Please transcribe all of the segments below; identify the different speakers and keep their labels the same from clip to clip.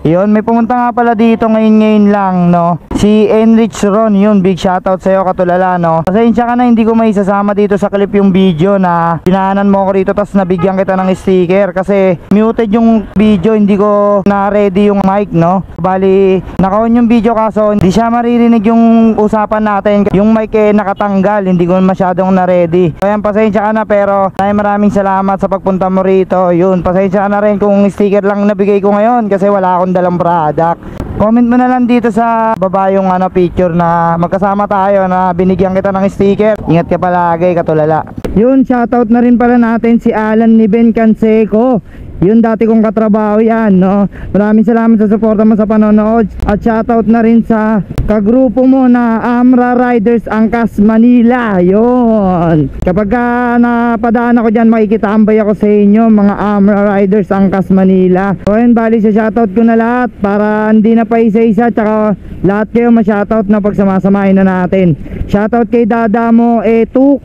Speaker 1: Yun, may pumunta nga pala dito ngayon lang, no? Si Enrich Ron, yun, big shoutout sa'yo katulala, no? Pasensya ka na, hindi ko may isasama dito sa clip yung video na dinaanan mo ako rito tas nabigyan kita ng sticker kasi muted yung video, hindi ko na-ready yung mic, no? Bali, naka-on yung video kaso hindi siya maririnig yung usapan natin. Yung mic nakatanggal, hindi ko masyadong na-ready. So yan, pasensya ka na pero maraming salamat sa pagpunta mo rito. Yun, pasensya ka na rin kung sticker lang nabigay ko ngayon kasi wala akong dalang product. Comment mo na lang dito sa baba yung picture na magkasama tayo na binigyan kita ng sticker. Ingat ka palagi katulala. Yun, shoutout na rin pala natin si Alan ni Ben Canseco. Yun, dati kong katrabaho yan, no? Maraming salamat sa suporta mo sa panonood. At shoutout na rin sa kagrupo mo na Amra Riders Angkas Manila. Yun, kapag napadaan ako dyan, makikitambay ako sa inyo, mga Amra Riders Angkas Manila. So yun, bali sa shoutout ko na lahat para hindi na pa isa-isa. Tsaka lahat kayo ma-shoutout na pagsamasamahin na natin. Shoutout kay Dada mo, Tuk,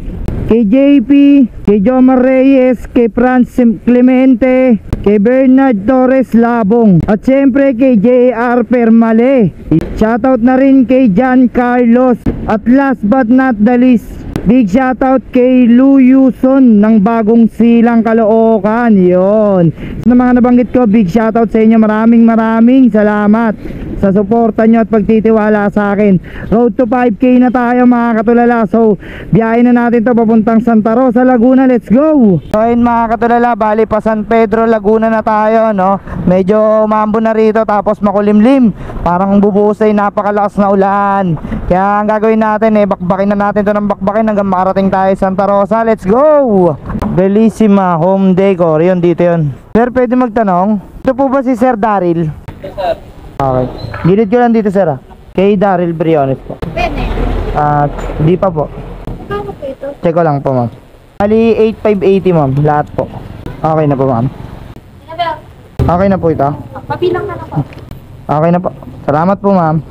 Speaker 1: kay JP, kay Jomar Reyes, kay Franz Clemente, kay Bernard Torres Labong, at syempre kay JR Permale. Shoutout na rin kay John Carlos. At last but not the least, big shoutout kay Lou Yuson ng Bagong Silang, Caloocan. Yun, sa mga nabanggit ko, big shoutout sa inyo. Maraming salamat sa suporta nyo at pagtitiwala sa akin. Road to 5K na tayo mga katulala. So biyahe na natin to papuntang Santa Rosa, Laguna. Let's go! So ayun mga katulala, bali pa San Pedro, Laguna na tayo, no? Medyo umambo na rito tapos makulimlim, parang bubuhos ay napakalakas na ulan. Kaya ang gagawin natin bakbakin na natin to ng bakbakin hanggang makarating tayo Santa Rosa. Let's go! Bellissima Home Decor, yun dito yun. Sir, pwede magtanong, ito po ba si Sir Daryl?
Speaker 2: Yes, sir.
Speaker 1: Okay, gilid ko lang dito sir kay Daryl Briones po.
Speaker 3: Pwede.
Speaker 1: Di pa po.
Speaker 3: Kano po ito?
Speaker 1: Check ko lang po ma'am. Bali 8580 ma'am, lahat po. Okay na po ma'am. Okay na po ito.
Speaker 3: Pabilang na lang po.
Speaker 1: Okay na po. Salamat po ma'am.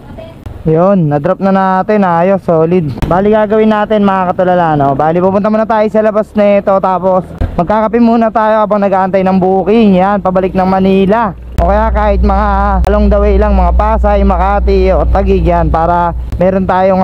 Speaker 1: Yun, na-drop na natin, ayos, solid. Bali gagawin natin mga katulala, no? Bali pupunta muna tayo sa labas nito, tapos magkakape muna tayo habang nag-aantay ng booking. Yan, pabalik ng Manila. O kaya kahit mga along the way lang, mga Pasay, Makati o Taguig, yan, para meron tayong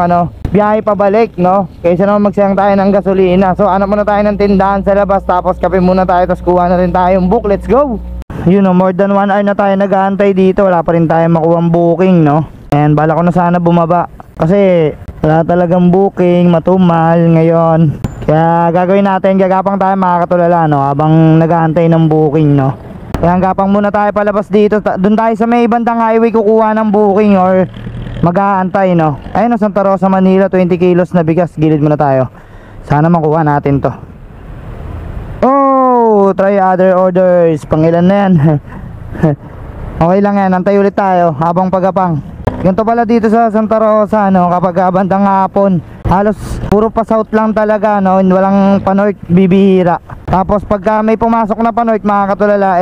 Speaker 1: biyahe pabalik, no? Kaysa naman magsayang tayo ng gasolina. So hanap muna tayo ng tindahan sa labas, tapos kape muna tayo, tapos kuha na rin tayong book. Let's go! Yun, more than 1 hour na tayo nag-aantay dito, wala pa rin tayo makuha booking, no? And bala ko na sana bumaba kasi wala talagang booking, matumal ngayon. Kaya gagawin natin, gagapang tayo mga katulala, no? Habang nag-aantay ng booking, no? Kaya gapang muna tayo palabas dito. Doon tayo sa may bandang highway kukuha ng booking or mag-aantay, no? Ayun, Santa Rosa, Manila, 20 kilos na bigas. Gilid muna tayo. Sana makuha natin to. Oh, try other orders. Pangilan na yan. Okay lang yan, antay ulit tayo habang pagapang. Ganito pala dito sa Santa Rosa, no? Kapag bandang hapon, halos puro pa south lang talaga, no? Walang pa-north, bibihira. Tapos pagka may pumasok na pa-north mga katulala,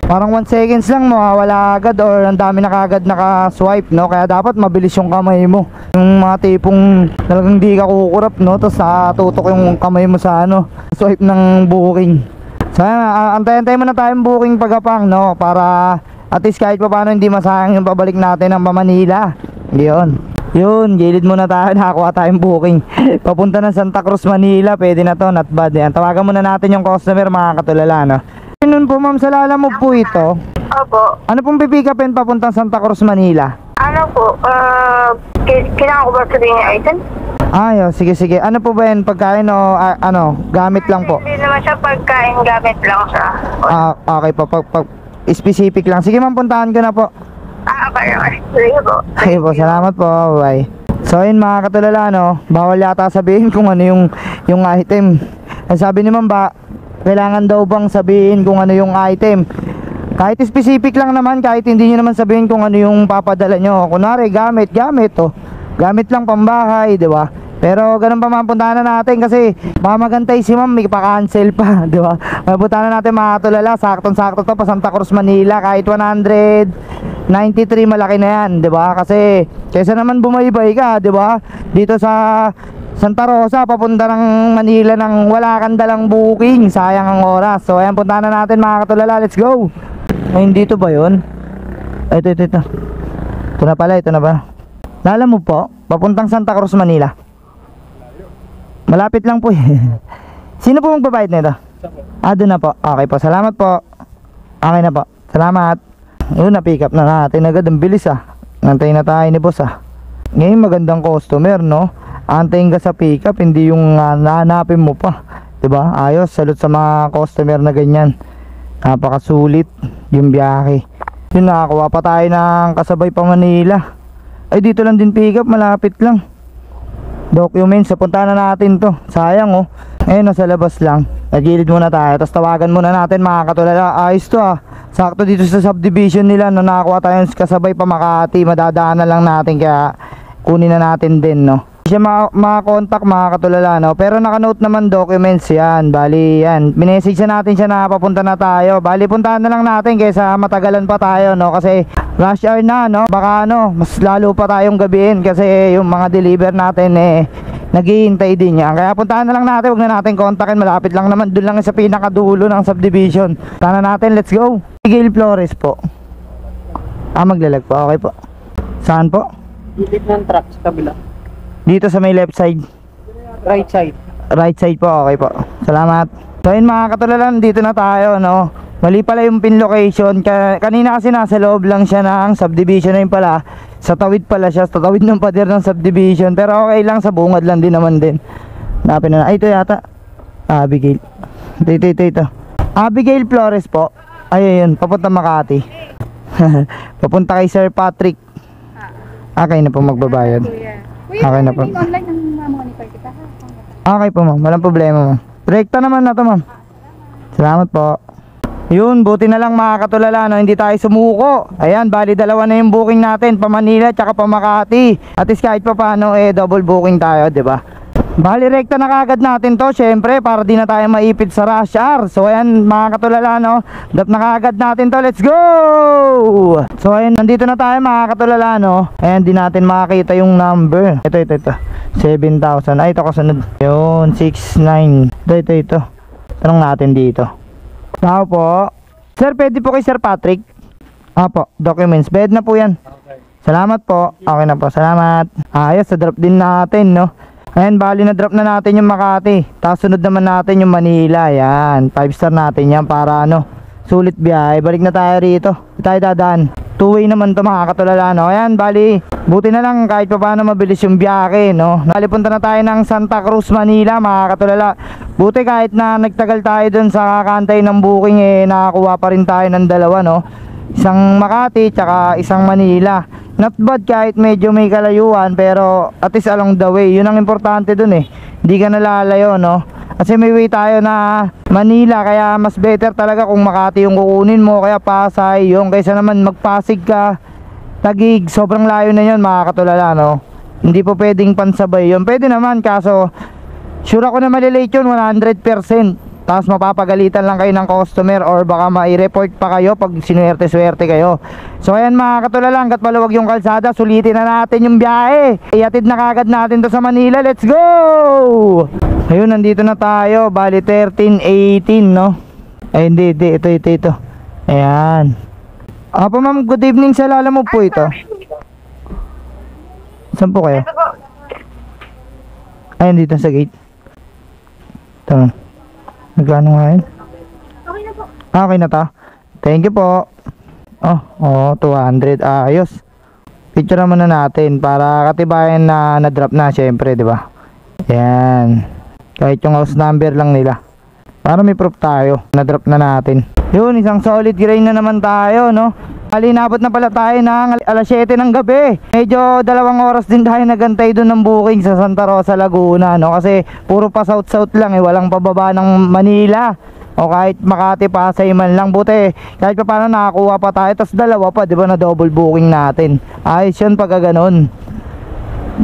Speaker 1: parang 1 seconds lang mawawala agad or ang dami na kagad naka-swipe, no? Kaya dapat mabilis yung kamay mo. Yung mga tipong talagang di ka kukurap, no? Tapos tutok yung kamay mo sa swipe ng booking. So antay-antay muna tayong booking pagapang, no? Para at least kahit pa paano hindi masayang yung pabalik natin ng Manila. Yun, gilid muna tayo, nakakuha tayong booking papunta ng Santa Cruz, Manila. Pwede na to, not bad yan. Tawagan muna natin yung customer mga katulala, no? Yun po ma'am, sa Lalamove po ito.
Speaker 3: Opo.
Speaker 1: Ano pong pipikapin papuntang Santa Cruz, Manila?
Speaker 3: Ano po? Kailangan ko ba sabihin yung item?
Speaker 1: Ay, sige. Ano po ba yan? Pagkain o gamit lang po?
Speaker 3: Hindi naman siya pagkain, gamit lang siya.
Speaker 1: Okay po, specific lang. Sige ma'am, puntahan ko na po.
Speaker 3: Okay. Sige po.
Speaker 1: Sige po, salamat po. Bye. So yun mga katulala, no? Bawal yata sabihin kung ano yung item. Sabi ni ma'am ba, kailangan daw bang sabihin kung ano yung item? Kahit specific lang naman, kahit hindi nyo naman sabihin kung ano yung papadala nyo. Kunwari, gamit oh. Gamit lang pambahay, di ba? Pero ganun pa mapuntahan na natin kasi mamagantay si ma'am, may pa-cancel pa, di ba? Mapuntahan na natin mga tulala, saktong-sakto to pa Santa Cruz, Manila. Kahit 193 malaki na yan, di ba? Kasi kaysa naman bumaybay ka, di ba? Dito sa Santa Rosa papunta ng Manila nang wala kang dalang booking, sayang ang oras. So ayan, puntahan na natin mga katulala, let's go. Ay, dito ba yun? Ito. Ito na pala, ito na ba? Lala mo po, papuntang Santa Cruz, Manila. Malapit lang po eh. Sino po magbabayad nito? Doon na po. Okay po, salamat po. Okay na po, salamat. Yun, na-pick up na natin agad. Ang bilis Antayin na tayo ni boss Ngayon magandang customer, no? Antayin ka sa pick up, hindi yung nahanapin mo pa. Diba? Ayos, salute sa mga customer na ganyan. Napakasulit yung biyahe. Yun, nakakuha pa tayo ng kasabay pa Manila. Ay, dito lang din pick up, malapit lang. Documents, puntahan na natin to. Sayang Ayun, nasa labas lang. Nagilid muna tayo, tapos tawagan muna natin mga katulala. Ayos to sakto dito sa subdivision nila, no? Nakakuha tayo ng kasabay pa Makati. Madadaan na lang natin, kaya kunin na natin din, no? Siya makakontak mga katulala, no? Pero nakanote naman documents yan. Bali yan, minessage na natin siya na papunta na tayo. Bali puntahan na lang natin kaysa matagalan pa tayo, no? Kasi rush hour na, no? Baka mas lalo pa tayong gabihin kasi yung mga deliver natin naghihintay din yan. Kaya puntahan na lang natin, wag na natin kontakin. Malapit lang naman, doon lang sa pinakadulo ng subdivision. Puntahan na natin, let's go. Miguel Flores po. Maglalag po, okay po. Saan po?
Speaker 2: Dito ng truck sa kabila.
Speaker 1: Dito sa may left side.
Speaker 2: Right side.
Speaker 1: Right side po, okay po. Salamat. So yun mga katulalan, dito na tayo, no? Mali pala yung pin location. Kanina kasi nasa loob lang siya ng subdivision, na yun pala. Sa tawid pala siya, sa tawid ng pader ng subdivision. Pero okay lang, sa bungad lang din naman din. Napin na. Ay, ito yata. Abigail. Ito. Abigail Flores po. Ayun, papunta Makati. Papunta kay Sir Patrick. Okay na po magbabayad. Okay na po.
Speaker 4: Online ang monitor kita ha.
Speaker 1: Okay po ma'am, walang problema ma'am. Direkta naman na to ma'am. Salamat po. Yun, buti na lang mga katulala, no? Hindi tayo sumuko. Ayan, bali dalawa na yung booking natin, pa Manila tsaka pa Makati. At least kahit pa paano double booking tayo, 'di ba? Bali rekta na kagad natin to, syempre, para di na tayo maipit sa rush hour. So ayan mga katulala, no? Dap na kagad natin to, let's go! So ayan, nandito na tayo mga katulala, no? Ayan, di natin makakita yung number. Ito 7,000, ay ito kasunod. Yun, 6,900. Ito tanong natin dito. Tao po. Sir, pwede po kay Sir Patrick? Apo, documents, bed na po yan. Salamat po, okay na po, salamat. Ayos, sa drop din natin, no? Ayan, bali na drop na natin yung Makati. Tapos sunod naman natin yung Manila. Yan, 5-star natin yan para sulit biyahe. Balik na tayo rito. Di tayo dadaan. 2-way naman to mga katulala, no? Ayan, bali, buti na lang kahit pa paano mabilis yung biyahe, no? Nalipunta na tayo ng Santa Cruz, Manila, mga katulala. Buti kahit na nagtagal tayo dun sa kakantay ng booking, nakakuha pa rin tayo ng dalawa, no? Isang Makati, tsaka isang Manila. Not bad kahit medyo may kalayuan, pero at least along the way. Yun ang importante dun hindi ka nalalayo, no? Kasi may way tayo na Manila, kaya mas better talaga kung Makati yung kukunin mo, kaya Pasay yung kaysa naman magpasig ka Taguig, sobrang layo na yun mga katulala, no? Hindi po pwedeng pansabay yun. Pwede naman, kaso sure ako na malilate yun 100%. Tapos mapapagalitan lang kayo ng customer, or baka mai-report pa kayo pag sinuwerte-swerte kayo. So ayan mga katulala, hanggat maluwag yung kalsada, sulitin na natin yung biyahe. Iatid na kagad natin to sa Manila, let's go! Ayun, nandito na tayo. Bali 13-18, no? Ay hindi, ito. Ayan. Apo ma'am, good evening sa lala mo po ito. Saan po kayo? Ayun, dito sa gate. Ito. Nagkano nga yun?
Speaker 4: Okay na po.
Speaker 1: Okay na to. Thank you po. 200. Ayos. Picture naman na natin para katibayan na na-drop na, syempre, di ba? Yan. Kahit yung house number lang nila. Para may proof tayo. Na-drop na natin. Yun, isang solid grain na naman tayo, no? Inabot na pala tayo ng alas 7 ng gabi. Medyo 2 oras din tayo nagantay doon ng booking sa Santa Rosa, Laguna, no? Kasi puro pa south-south lang walang pababa ng Manila. O kahit Makati, Pasay man lang. Buti, kahit pa paano nakakuha pa tayo. Tapos dalawa pa, di ba, na double booking natin. Ayos yun pagka ganun.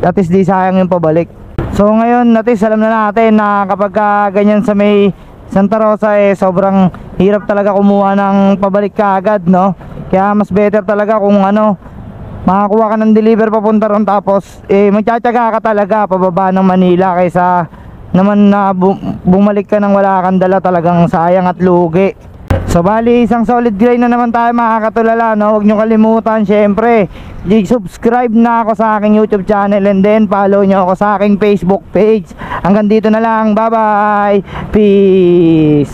Speaker 1: At least di sayang yung pabalik. So ngayon, at least alam na natin na kapag ganyan sa may Santa Rosa, sobrang hirap talaga kumuha ng pabalik kaagad, no? Kaya mas better talaga kung makakuha ka ng deliver papunta ron, tapos magtsatsaga ka talaga pababa ng Manila, kaysa naman na bumalik ka nang wala kang dala. Talagang sayang at lugi. So bali isang solid gray na naman tayo mga katulala, no? Huwag nyo kalimutan syempre subscribe na ako sa aking YouTube channel, and then follow nyo ako sa aking Facebook page. Hanggang dito na lang, bye bye, peace.